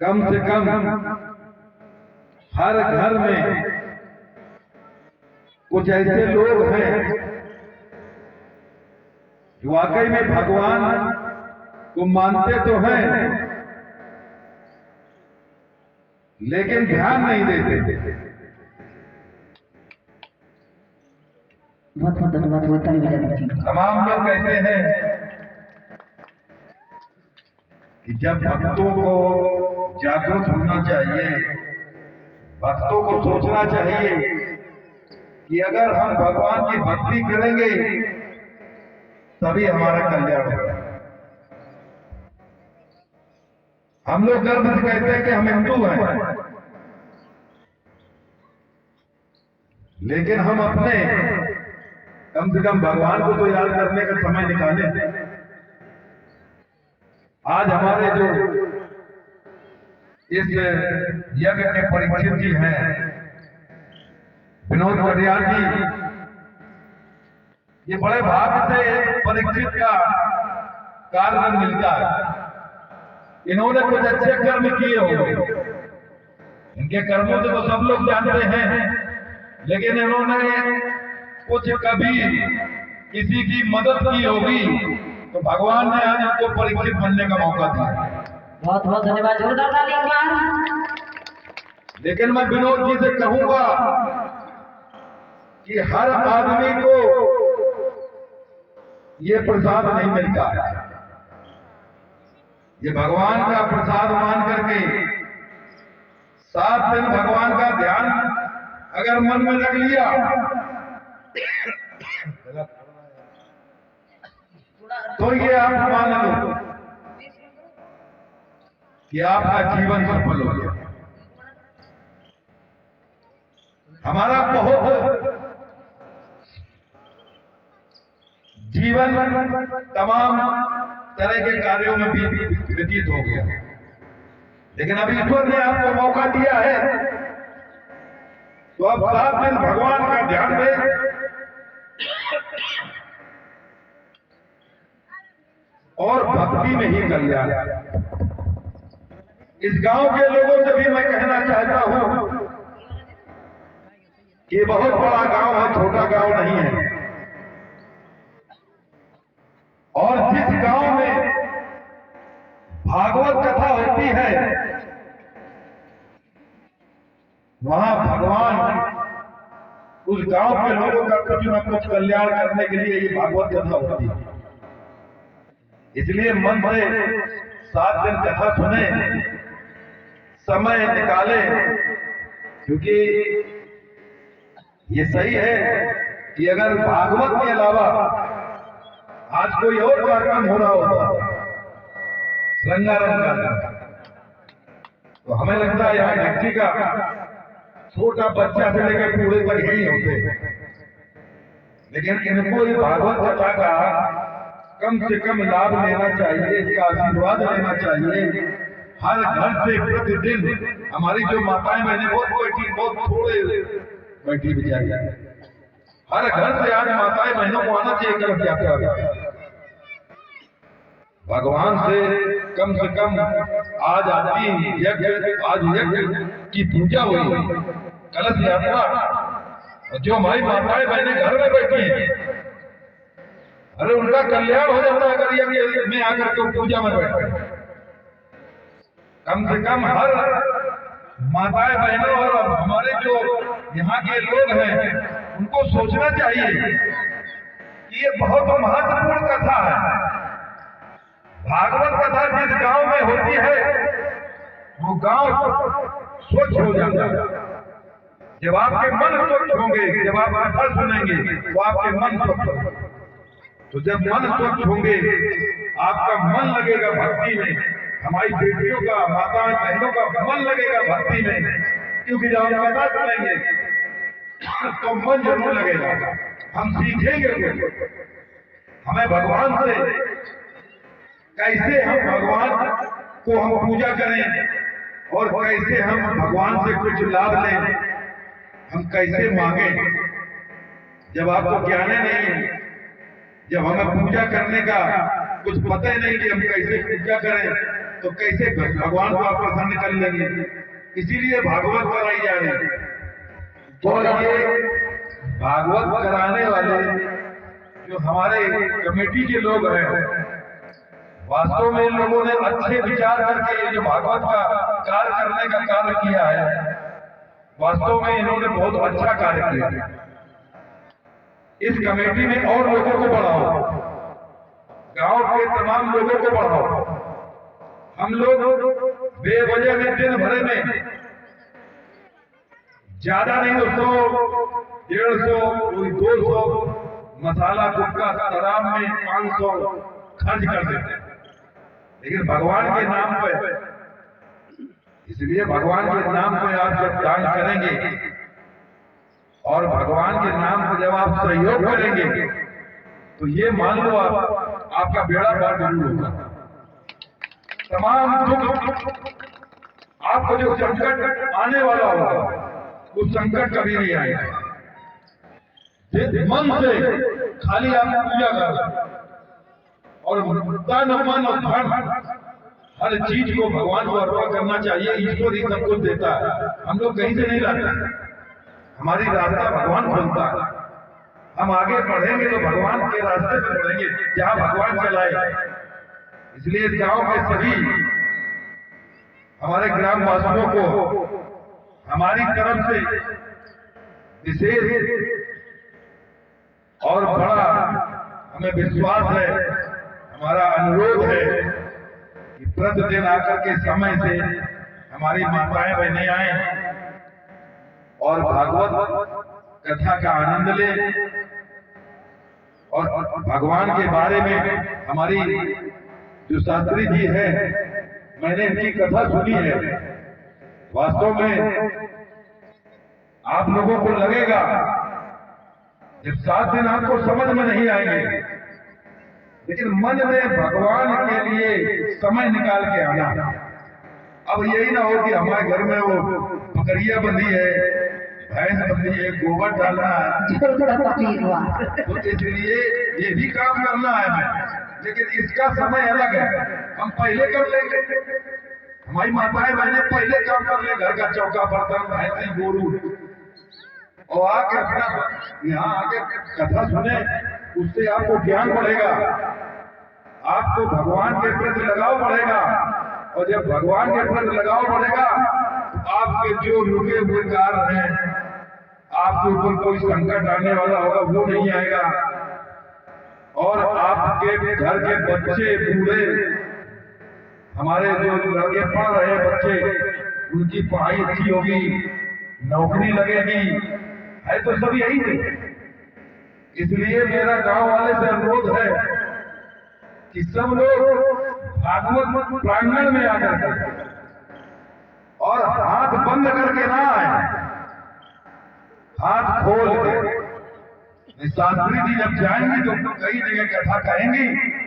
कम से कम हर घर में कुछ ऐसे लोग हैं जो वाकई में भगवान को मानते तो हैं लेकिन ध्यान नहीं देते। तमाम लोग कहते हैं कि जब भक्तों को जागरूक होना चाहिए, भक्तों को सोचना चाहिए कि अगर हम भगवान की भक्ति करेंगे तभी हमारा कल्याण होगा। हम लोग गर्व से कहते हैं कि हम हिंदू हैं, लेकिन हम अपने कम से कम भगवान को तो याद करने का समय निकालें। आज हमारे जो इस यज्ञ के परीक्षित जी हैं, विनोद कटियार जी, ये बड़े भाग्य से परीक्षित का कार्य मिलता है। इन्होंने कुछ अच्छे कर्म किए होंगे, इनके कर्मों से तो सब लोग जानते हैं, लेकिन इन्होंने कुछ कभी किसी की मदद की होगी तो भगवान ने आज इनको परीक्षित बनने का मौका दिया। बहुत बहुत धन्यवाद, जोरदार तालियां। लेकिन मैं विनोद जी से कहूंगा कि हर आदमी को ये प्रसाद नहीं मिलता है। ये भगवान का प्रसाद मान करके 7 दिन भगवान का ध्यान अगर मन में रख लिया तो ये आप मान लो कि आपका जीवन सफल हो गया। हमारा बहुत जीवन तमाम तरह के कार्यों में भी व्यतीत हो गया, लेकिन अब ईश्वर ने आपको मौका दिया है तो अब 7 दिन भगवान का ध्यान दें और भक्ति में ही कल्याण। इस गांव के लोगों से भी मैं कहना चाहता हूं कि बहुत बड़ा गांव है, छोटा गांव नहीं है। और जिस गांव में भागवत कथा होती है वहां भगवान उस गांव के लोगों का कुछ न कुछ कल्याण करने के लिए ये भागवत कथा होती है। इसलिए मन से 7 दिन कथा सुने, समय निकाले, क्योंकि ये सही है कि अगर भागवत के अलावा आज कोई और कार्यक्रम हो रहा होता रंगारंग का, तो हमें लगता है यहाँ व्यक्ति का छोटा बच्चा से लेकर बूढ़े तक यही होते हैं। लेकिन इनको इस भागवत कथा का कम से कम लाभ लेना चाहिए, इसका आशीर्वाद लेना चाहिए। हर घर से प्रतिदिन हमारी जो माताएं बहनें बहुत थोड़े बैठी बिचारी, हर घर से आज माताएं बहनों को आना चाहिए कलश यात्रा। भगवान से कम आज यज्ञ की पूजा हुई, कलश यात्रा, और जो हमारी माताएं बहनें घर में बैठी हैं, अरे उनका कल्याण हो जाता है अगर यज्ञ में आकर के पूजा में बैठे। कम से कम हर माताएं बहनों और हमारे जो यहाँ के लोग हैं उनको सोचना चाहिए कि ये बहुत महत्वपूर्ण कथा है। भागवत कथा जिस गांव में होती है वो गांव स्वच्छ हो जाता है। जब आपके मन स्वच्छ होंगे, जब आप कथा सुनेंगे तो आपके मन स्वच्छ होंगे। तो जब मन स्वच्छ होंगे, आपका मन लगेगा भक्ति में। हमारी बेटियों का, माताएं बहनों का मन लगेगा भक्ति में, क्योंकि जब हम कथा सुनेंगे तो मन जरूर लगेगा। हम सीखेंगे कुछ, हमें भगवान से कैसे हम भगवान को हम पूजा करें और कैसे हम भगवान से कुछ लाभ लें, हम कैसे मांगे। जब आपको ज्ञान नहीं है, जब हमें पूजा करने का कुछ पता ही नहीं कि हम कैसे पूजा करें, तो कैसे भगवान को आप प्रसन्न कर लेंगे। इसीलिए भागवत कराई जा रही है। और ये भागवत कराने वाले जो हमारे कमेटी के लोग हैं, वास्तव में इन लोगों ने अच्छे विचार करके ये जो भागवत का कार्य करने का कार्य किया है, वास्तव में इन्होंने बहुत अच्छा कार्य किया। इस कमेटी में और लोगों को बढ़ाओ, गांव के तमाम लोगों को बढ़ाओ। हम लोग बेवजह में दिन भर में ज्यादा नहीं तो 100, 150, 200 मसाला गुटखा शराब में 500 खर्च कर देते हैं, लेकिन भगवान के नाम पर। इसलिए भगवान के नाम पर आप जब दान करेंगे और भगवान के नाम पर जब आप सहयोग करेंगे, तो ये मान लो आपका बेड़ा पार जरूर होगा। तमाम दुख, आपको जो संकट आने वाला होगा, वो संकट कभी नहीं आएगा। मन से खाली आप पूजा करें और तन मन और धन हर चीज को भगवान को अर्पण करना चाहिए। ईश्वर ही सब कुछ देता है, हम लोग कहीं से नहीं लाते। हमारी रास्ता भगवान खोलता है। हम आगे बढ़ेंगे तो भगवान के रास्ते पर बढ़ेंगे, जहां भगवान चलाए। इसलिए इस गांव के सभी हमारे ग्रामवासियों को हमारी तरफ से विशेष और बड़ा हमें विश्वास है, हमारा अनुरोध है कि प्रतिदिन आकर के समय से हमारी माताएं बहनें आए और भागवत कथा का आनंद लें और भगवान के बारे में हमारी जो शास्त्री जी है, मैंने इनकी कथा सुनी है। वास्तव में आप लोगों को लगेगा जब 7 दिन आपको समझ में नहीं आएंगे, लेकिन मन में भगवान के लिए समय निकाल के आना। अब यही ना हो कि हमारे घर में वो बकरियां बंधी है, भैंस बंधी है, गोबर डालना है, तो इसलिए ये भी काम करना है हमें, लेकिन इसका समय अलग है। हम पहले कर लेंगे, हमारी माताएं बहनें पहले काम कर ले, घर का चौका बर्तन भैंसी गोरू, और आके अपना यहाँ आके कथा सुने, उससे आपको ज्ञान बढ़ेगा, आपको भगवान के प्रति लगाव बढ़ेगा। और जब भगवान के प्रति लगाव बढ़ेगा तो आपके जो रुके हुए कार्य हैं, आपके ऊपर कोई संकट आने वाला होगा वो नहीं आएगा, और आपके घर के बच्चे बूढ़े, हमारे जो लड़के पढ़ रहे हैं बच्चे, उनकी पढ़ाई अच्छी होगी, नौकरी लगेगी, है तो सब यही थे। इसलिए मेरा गांव वाले से अनुरोध है कि सब लोग भागवत प्रांगण में आकर के और हाथ बंद करके ना आए, हाथ खोल के। शास्त्री जी जब जाएंगी तो कई जगह कथा कहेंगी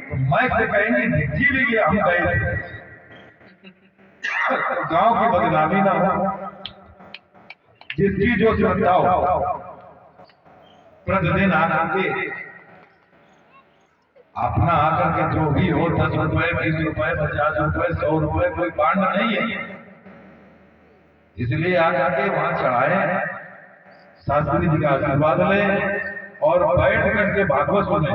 तो मैं से कहेंगी धिक्की भी गया हम गए थे, तो गांव की बदनामी ना हो। जिसकी जो श्रद्धा हो प्रतिदिन आकर के अपना आकर के जो भी हो, 10 रुपए, 20 रुपए, 50 रुपए, 100 रुपए, कोई बांध नहीं है। इसलिए आकर के वहां चढ़ाए, शास्त्री जी का आशीर्वाद लें और बैठ करके भागवत सुने।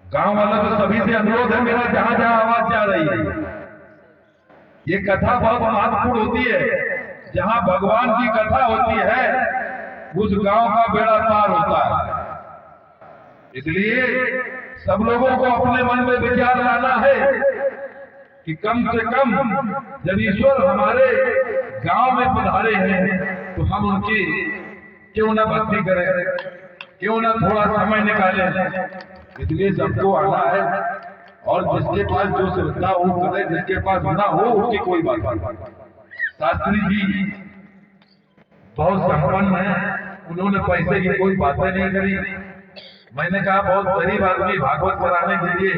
गांव वालों को सभी से अनुरोध है मेरा, जहां जहां आवाज जा रही है, ये कथा बहुत महत्वपूर्ण होती है। जहां भगवान की कथा होती है उस गांव का बेड़ा पार होता है। इसलिए सब लोगों को अपने मन में विचार लाना है कि कम से कम जब ईश्वर हमारे गांव में पधारे हैं तो हम उनकी क्यों ना भक्ति करें, क्यों ना थोड़ा समय निकालें। इसलिए सबको आना है और जिसके पास जो श्रद्धा हो करे, जिसके पास ना हो उसकी कोई बात नहीं। शास्त्री जी बहुत संपन्न है, उन्होंने पैसे की कोई बातें नहीं करी। मैंने कहा बहुत गरीब आदमी भागवत कराने के लिए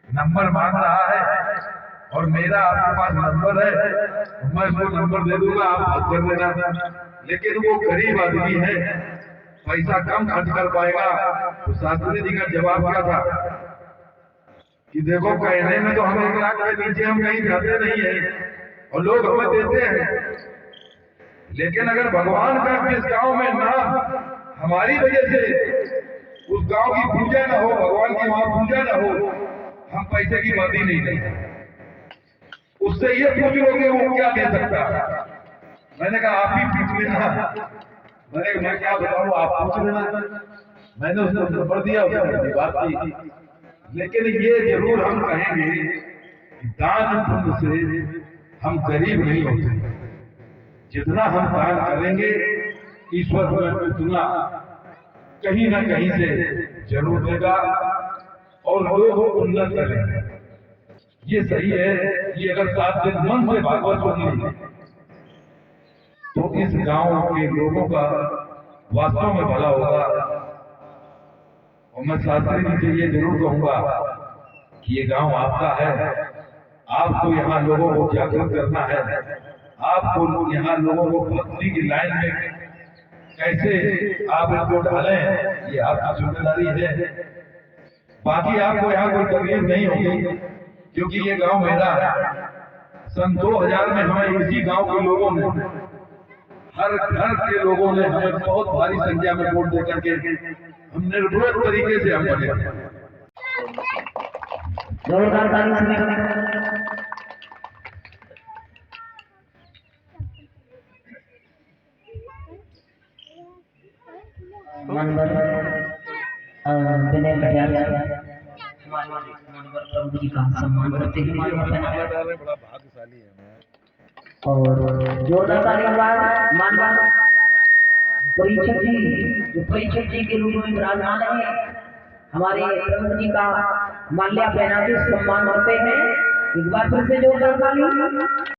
नंबर मांग रहा है और मेरा आपके पास नंबर है, मैं उसको नंबर दे दूंगा, आप बात कर लेना। लेकिन वो गरीब आदमी है, पैसा कम खर्च कर पाएगा। तो शास्त्री जी का जवाब क्या था कि देखो कहने में तो हम 1 लाख के नीचे हम कहीं जाते नहीं है और लोग हमें देते हैं, लेकिन अगर भगवान का किस गांव में नाम हमारी वजह से उस गांव की पूजा ना हो, भगवान की वहां पूजा ना हो, हम पैसे की बात ही नहीं करते। उससे ये पूछ लो कि वो क्या दे सकता है। मैंने कहा आप ही पूछ लेना। मैं क्या बताऊं, आप पूछ लेना। मैंने उसको नंबर दिया, उसने बात की। लेकिन ये जरूर हम कहेंगे कि दान पुण्य से हम गरीब नहीं होते। जितना हम दान करेंगे ईश्वर हमें उतना कहीं ना कहीं से जरूर देगा और लोग उन्नत करेंगे। ये सही है। ये अगर 7 दिन मन से भागवत सुन ली तो इस गांव के लोगों का वास्तव में भला होगा। और मैं शास्त्री जी से ये जरूर कहूंगा कि ये गांव आपका है, आपको यहाँ लोगों को जागरूक करना है, आपको यहाँ लोगों को भक्ति की लाइन में कैसे आप इनको डालें, ये आपकी जिम्मेदारी है। बाकी आपको यहाँ कोई तकलीफ नहीं होगी क्योंकि ये गांव मेरा है। सन 2000 में हमें इसी गांव के लोगों ने, हर घर के लोगों ने हमें बहुत भारी संख्या में वोट देकर के हम निर्विरोध तरीके से हम बने। जोरदार ताली से मनवर विनय कटियार प्रभु जी का सम्मान करते हैं। बड़ा भाग्यशाली है। और जोरदार ताली मानवर परीक्षक जी, जो परीक्षक जी के रूप में विराजमान है, हमारे प्रभु जी का माल्या पहना के सम्मान करते हैं। एक बार फिर से जोरदार ताली।